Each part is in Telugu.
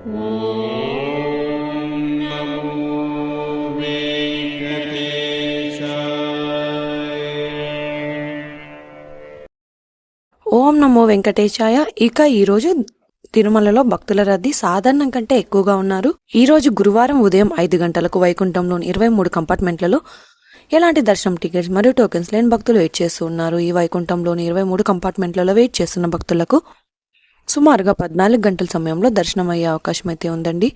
ఓం నమో వెంకటేశాయ. ఇక ఈరోజు తిరుమలలో భక్తుల రద్దీ సాధారణం కంటే ఎక్కువగా ఉన్నారు. ఈరోజు గురువారం ఉదయం 5 గంటలకు వైకుంఠంలోని 23 కంపార్ట్మెంట్లలో ఎలాంటి దర్శనం టికెట్స్ మరియు టోకెన్స్ లేని భక్తులు వెయిట్ చేస్తూ ఉన్నారు. ఈ వైకుంఠంలోని 23 కంపార్ట్మెంట్లలో వెయిట్ చేస్తున్న భక్తులకు సుమారుగా 14 గంటల సమయంలో దర్శనం అయ్యే అవకాశం అయితే ఉందండి.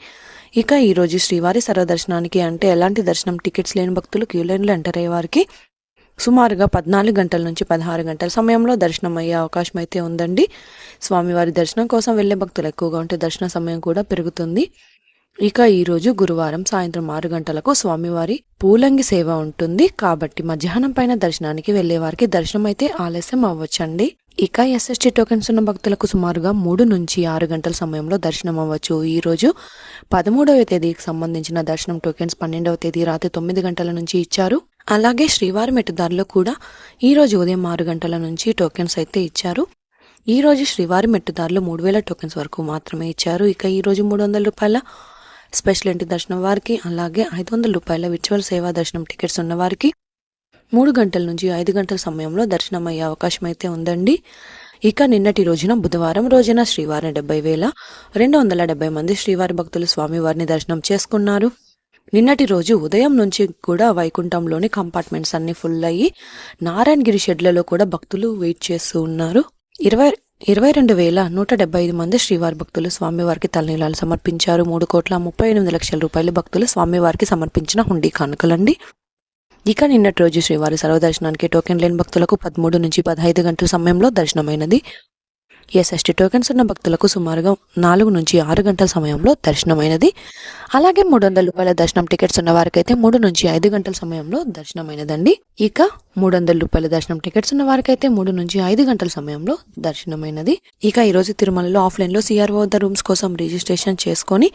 ఇక ఈరోజు శ్రీవారి సర్వదర్శనానికి అంటే ఎలాంటి దర్శనం టికెట్స్ లేని భక్తులు క్యూ లైన్లో ఎంటర్ అయ్యే వారికి సుమారుగా 14 గంటల నుంచి 16 గంటల సమయంలో దర్శనం అయ్యే అవకాశం అయితే ఉందండి. స్వామివారి దర్శనం కోసం వెళ్లే భక్తులు ఎక్కువగా ఉంటే దర్శన సమయం కూడా పెరుగుతుంది. ఇక ఈరోజు గురువారం సాయంత్రం 6 గంటలకు స్వామివారి పూలంగి సేవ ఉంటుంది. కాబట్టి మధ్యాహ్నం పైన దర్శనానికి వెళ్లే వారికి దర్శనం అయితే ఆలస్యం అవ్వచ్చండి. ఇక ఎస్ఎస్టీ టోకెన్స్ ఉన్న భక్తులకు సుమారుగా 3 నుంచి 6 గంటల సమయంలో దర్శనం అవ్వచ్చు. ఈరోజు 13వ తేదీకి సంబంధించిన దర్శనం టోకెన్స్ 12వ తేదీ రాత్రి 9 గంటల నుంచి ఇచ్చారు. అలాగే శ్రీవారి మెట్టుదారిలో కూడా ఈరోజు ఉదయం 6 గంటల నుంచి టోకెన్స్ అయితే ఇచ్చారు. ఈరోజు శ్రీవారి మెట్టుదారిలో 3000 టోకెన్స్ వరకు మాత్రమే ఇచ్చారు. ఇక ఈరోజు 300 రూపాయల స్పెషల్ ఎంట్రీ దర్శనం వారికి, అలాగే 500 రూపాయల విర్చువల్ సేవా దర్శనం టికెట్స్ ఉన్న వారికి 3 గంటల నుంచి 5 గంటల సమయంలో దర్శనం అయ్యే అవకాశం అయితే ఉందండి. ఇక నిన్నటి రోజున బుధవారం రోజున శ్రీవారిని 70,270 మంది శ్రీవారి భక్తులు స్వామివారిని దర్శనం చేసుకున్నారు. నిన్నటి రోజు ఉదయం నుంచి కూడా వైకుంఠంలోని కంపార్ట్మెంట్స్ అన్ని ఫుల్ అయ్యి నారాయణగిరి షెడ్లలో కూడా భక్తులు వెయిట్ చేస్తూ ఉన్నారు. 22,175 మంది శ్రీవారి భక్తులు స్వామివారికి తలనీలాలు సమర్పించారు. 3,38,00,000 రూపాయలు భక్తులు స్వామివారికి సమర్పించిన హుండీ కానుకలండి. ఇక నిన్నటి రోజు శ్రీవారి సర్వదర్శనానికి టోకెన్ లేని భక్తులకు 13 నుంచి 15 గంటల సమయంలో దర్శనమైనది. ఎస్ఎస్టీ టోకెన్స్ ఉన్న భక్తులకు సుమారుగా 4 నుంచి 6 గంటల సమయంలో దర్శనమైనది. అలాగే 300 రూపాయల దర్శనం టికెట్స్ ఉన్న వారికైతే 3 నుంచి 5 గంటల సమయంలో దర్శనమైనదండి. ఇక 300 రూపాయల దర్శనం టికెట్స్ ఉన్న వారికైతే 3 నుంచి 5 గంటల సమయంలో దర్శనమైనది. ఇక ఈరోజు తిరుమలలో ఆఫ్లైన్లో సిఆర్ఓ వద్ద రూమ్స్ కోసం రిజిస్ట్రేషన్ చేసుకొని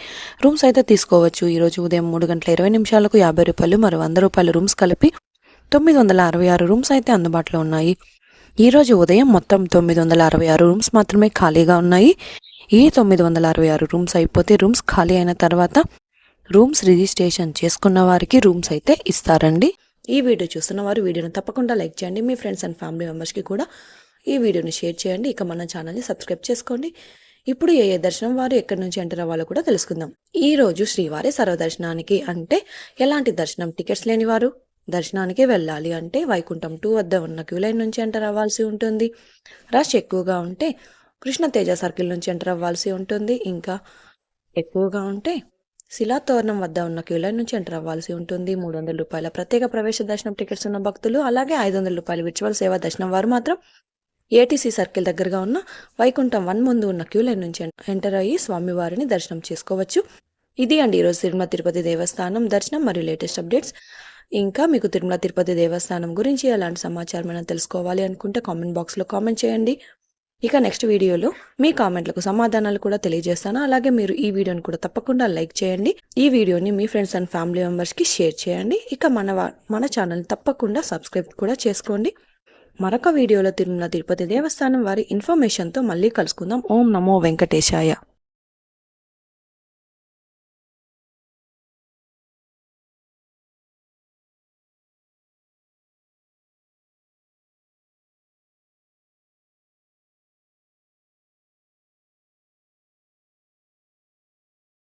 రూమ్స్ అయితే తీసుకోవచ్చు. ఈరోజు ఉదయం 3:20 50 రూపాయలు మరో 100 రూపాయల రూమ్స్ కలిపి 966 రూమ్స్ అయితే అందుబాటులో ఉన్నాయి. ఈరోజు ఉదయం మొత్తం 966 రూమ్స్ మాత్రమే ఖాళీగా ఉన్నాయి. ఈ 966 రూమ్స్ అయిపోతే రూమ్స్ ఖాళీ అయిన తర్వాత రూమ్స్ రిజిస్ట్రేషన్ చేసుకున్న వారికి రూమ్స్ అయితే ఇస్తారండి. ఈ వీడియో చూస్తున్న వారు వీడియోని తప్పకుండా లైక్ చేయండి. మీ ఫ్రెండ్స్ అండ్ ఫ్యామిలీ మెంబర్స్కి కూడా ఈ వీడియోని షేర్ చేయండి. ఇక మన ఛానల్ని సబ్స్క్రైబ్ చేసుకోండి. ఇప్పుడు ఏ దర్శనం వారు ఎక్కడి నుంచి ఎంటర్ అవ్వాలో కూడా తెలుసుకుందాం. ఈ రోజు శ్రీవారి సర్వదర్శనానికి అంటే ఎలాంటి దర్శనం టికెట్స్ లేని వారు దర్శనానికి వెళ్ళాలి అంటే వైకుంఠం 2 వద్ద ఉన్న క్యూ లైన్ నుంచి ఎంటర్ అవ్వాల్సి ఉంటుంది. రష్ ఎక్కువగా ఉంటే కృష్ణతేజ సర్కిల్ నుంచి ఎంటర్ అవ్వాల్సి ఉంటుంది. ఇంకా ఎక్కువగా ఉంటే శిలాతోరణం వద్ద ఉన్న క్యూ లైన్ నుంచి ఎంటర్ అవ్వాల్సి ఉంటుంది. 300 రూపాయల ప్రత్యేక ప్రవేశ దర్శనం టికెట్స్ ఉన్న భక్తులు, అలాగే 500 రూపాయల విర్చువల్ సేవా దర్శనం వారు మాత్రం ఏటీసీ సర్కిల్ దగ్గరగా ఉన్న వైకుంఠం 1 ముందు ఉన్న క్యూ లైన్ నుంచి ఎంటర్ అయ్యి స్వామివారిని దర్శనం చేసుకోవచ్చు. ఇది అండి ఈరోజు తిరుమల తిరుపతి దేవస్థానం దర్శనం మరియు లేటెస్ట్ అప్డేట్స్. ఇంకా మీకు తిరుమల తిరుపతి దేవస్థానం గురించి ఎలాంటి సమాచారం అయినా తెలుసుకోవాలి అనుకుంటే కామెంట్ బాక్స్లో కామెంట్ చేయండి. ఇక నెక్స్ట్ వీడియోలో మీ కామెంట్లకు సమాధానాలు కూడా తెలియజేస్తాను. అలాగే మీరు ఈ వీడియోని కూడా తప్పకుండా లైక్ చేయండి. ఈ వీడియోని మీ ఫ్రెండ్స్ అండ్ ఫ్యామిలీ మెంబర్స్కి షేర్ చేయండి. ఇక మన ఛానల్ని తప్పకుండా సబ్స్క్రైబ్ కూడా చేసుకోండి. మరొక వీడియోలో తిరుమల తిరుపతి దేవస్థానం వారి ఇన్ఫర్మేషన్తో మళ్ళీ కలుసుకుందాం. ఓం నమో వెంకటేశాయ.